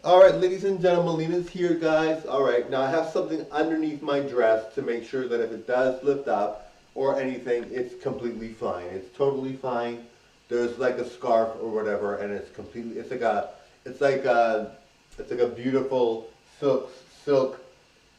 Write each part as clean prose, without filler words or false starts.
Alright, ladies and gentlemen, Lena's here, guys. Alright, now I have something underneath my dress to make sure that if it does lift up or anything, it's completely fine. It's totally fine. There's like a scarf or whatever, and it's completely, it's like a, it's like a beautiful silk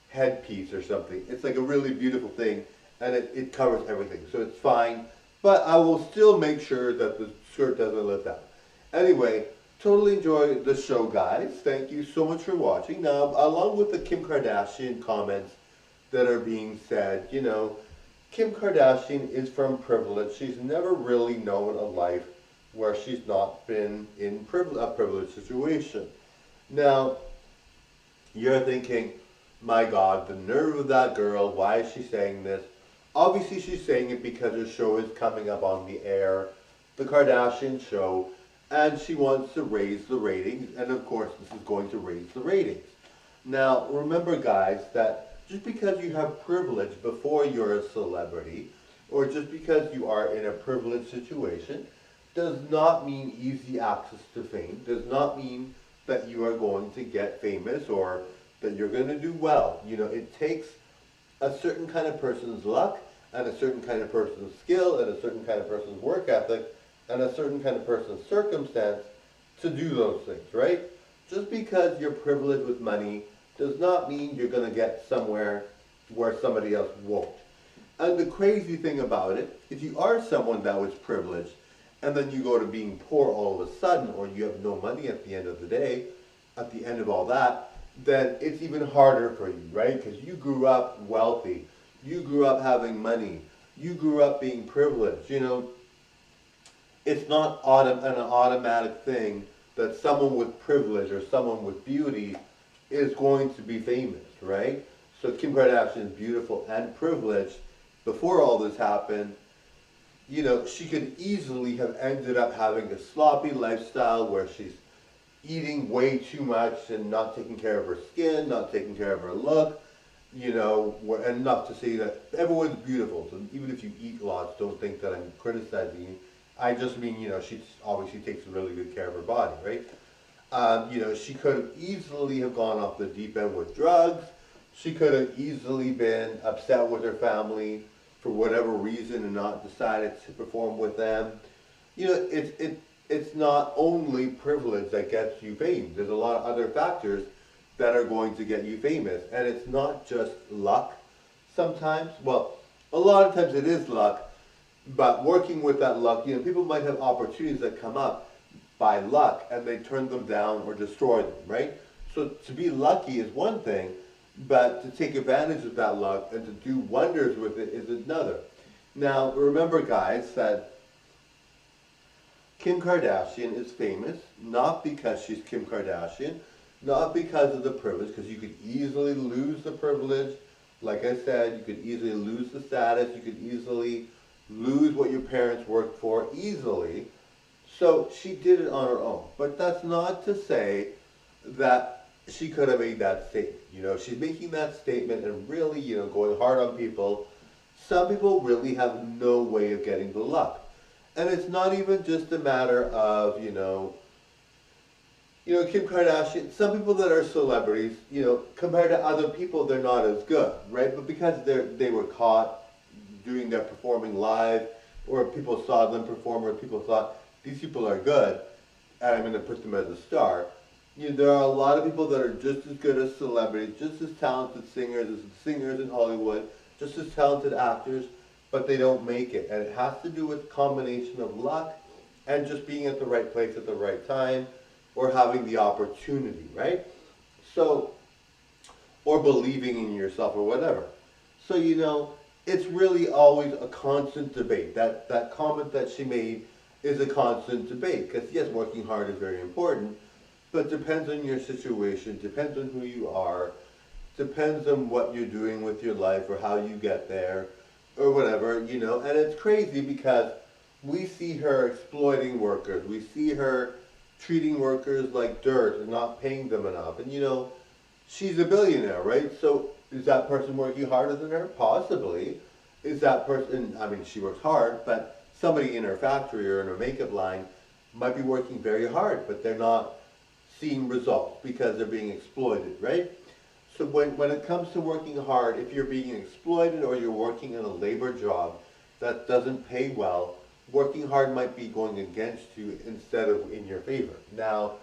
headpiece or something. It's like a really beautiful thing, and it covers everything, so it's fine. But I will still make sure that the skirt doesn't lift up. Anyway, totally enjoy the show, guys. Thank you so much for watching. Now, along with the Kim Kardashian comments that are being said, Kim Kardashian is from privilege. She's never really known a life where she's not been in a privileged situation. Now, you're thinking, my God, the nerve of that girl, why is she saying this? Obviously, she's saying it because her show is coming up on the air, the Kardashian show, and she wants to raise the ratings, and of course, this is going to raise the ratings. Now, remember, guys, that just because you have privilege before you're a celebrity, or just because you are in a privileged situation, does not mean easy access to fame, does not mean that you are going to get famous or that you're going to do well. It takes a certain kind of person's luck and a certain kind of person's skill and a certain kind of person's work ethic and a certain kind of person's circumstance to do those things, right? Just because you're privileged with money does not mean you're going to get somewhere where somebody else won't. And the crazy thing about it, if you are someone that was privileged and then you go to being poor all of a sudden, or you have no money at the end of the day, at the end of all that, then it's even harder for you, right? Because you grew up wealthy. You grew up having money. You grew up being privileged. It's not an automatic thing that someone with privilege or someone with beauty is going to be famous, right? So Kim Kardashian is beautiful and privileged. Before all this happened, she could easily have ended up having a sloppy lifestyle where she's eating way too much and not taking care of her skin, not taking care of her look, and not to say that everyone's beautiful. So even if you eat lots, don't think that I'm criticizing you. I just mean, she obviously takes really good care of her body, right? She could have easily have gone off the deep end with drugs. She could have easily been upset with her family for whatever reason and not decided to perform with them. It's not only privilege that gets you fame. There's a lot of other factors that are going to get you famous. And it's not just luck sometimes. Well, a lot of times it is luck, but working with that luck, people might have opportunities that come up by luck and they turn them down or destroy them, right? So to be lucky is one thing, but to take advantage of that luck and to do wonders with it is another. Now, remember, guys, that Kim Kardashian is famous not because she's Kim Kardashian, not because of the privilege, because you could easily lose the privilege. Like I said, you could easily lose the status, you could easily lose what your parents worked for easily. So she did it on her own. But that's not to say that she could have made that statement. She's making that statement and really, going hard on people. Some people really have no way of getting the luck. And it's not even just a matter of, Kim Kardashian, some people that are celebrities, compared to other people, they're not as good, right? But because they were caught doing their performing live, or people saw them perform, or people thought, these people are good, and I'm going to put them as a star. There are a lot of people that are just as good as celebrities, just as talented singers as singers in Hollywood, just as talented actors, but they don't make it. And it has to do with a combination of luck and just being at the right place at the right time, or having the opportunity, right? So, or believing in yourself or whatever. So, it's really always a constant debate. That comment that she made is a constant debate. Because yes, working hard is very important, but depends on your situation, depends on who you are, depends on what you're doing with your life or how you get there, or whatever, and it's crazy because we see her exploiting workers, we see her treating workers like dirt and not paying them enough, and she's a billionaire, right? So is that person working harder than her? Possibly. Is that person, I mean, she works hard, but somebody in her factory or in her makeup line might be working very hard, but they're not seeing results because they're being exploited, right? So when it comes to working hard, if you're being exploited or you're working in a labor job that doesn't pay well, working hard might be going against you instead of in your favor. Now,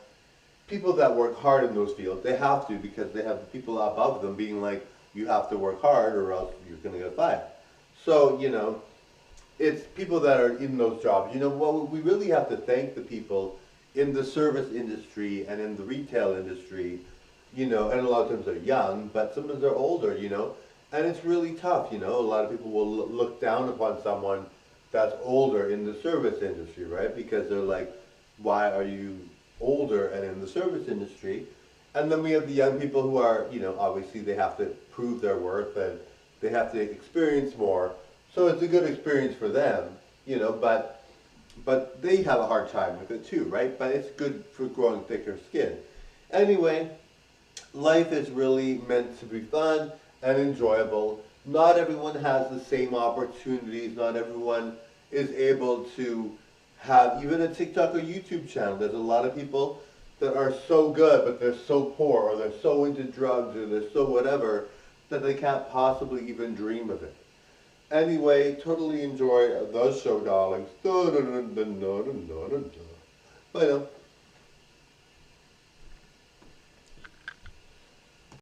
people that work hard in those fields, they have to because they have people above them being like, you have to work hard or else you're going to get fired. So, you know, it's people that are in those jobs. You know, well, we really have to thank the people in the service industry and in the retail industry, you know, and a lot of times they're young, but sometimes they're older, you know, and it's really tough, you know. A lot of people will look down upon someone that's older in the service industry, right? Because they're like, why are you older and in the service industry? And then we have the young people who are, you know, obviously they have to prove their worth and they have to experience more. So it's a good experience for them, you know, but they have a hard time with it too, right? But it's good for growing thicker skin. Anyway, life is really meant to be fun and enjoyable. Not everyone has the same opportunities. Not everyone is able to have even a TikTok or YouTube channel. There's a lot of people that are so good, but they're so poor, or they're so into drugs, or they're so whatever, that they can't possibly even dream of it. Anyway, totally enjoy the show, darlings. Bye now.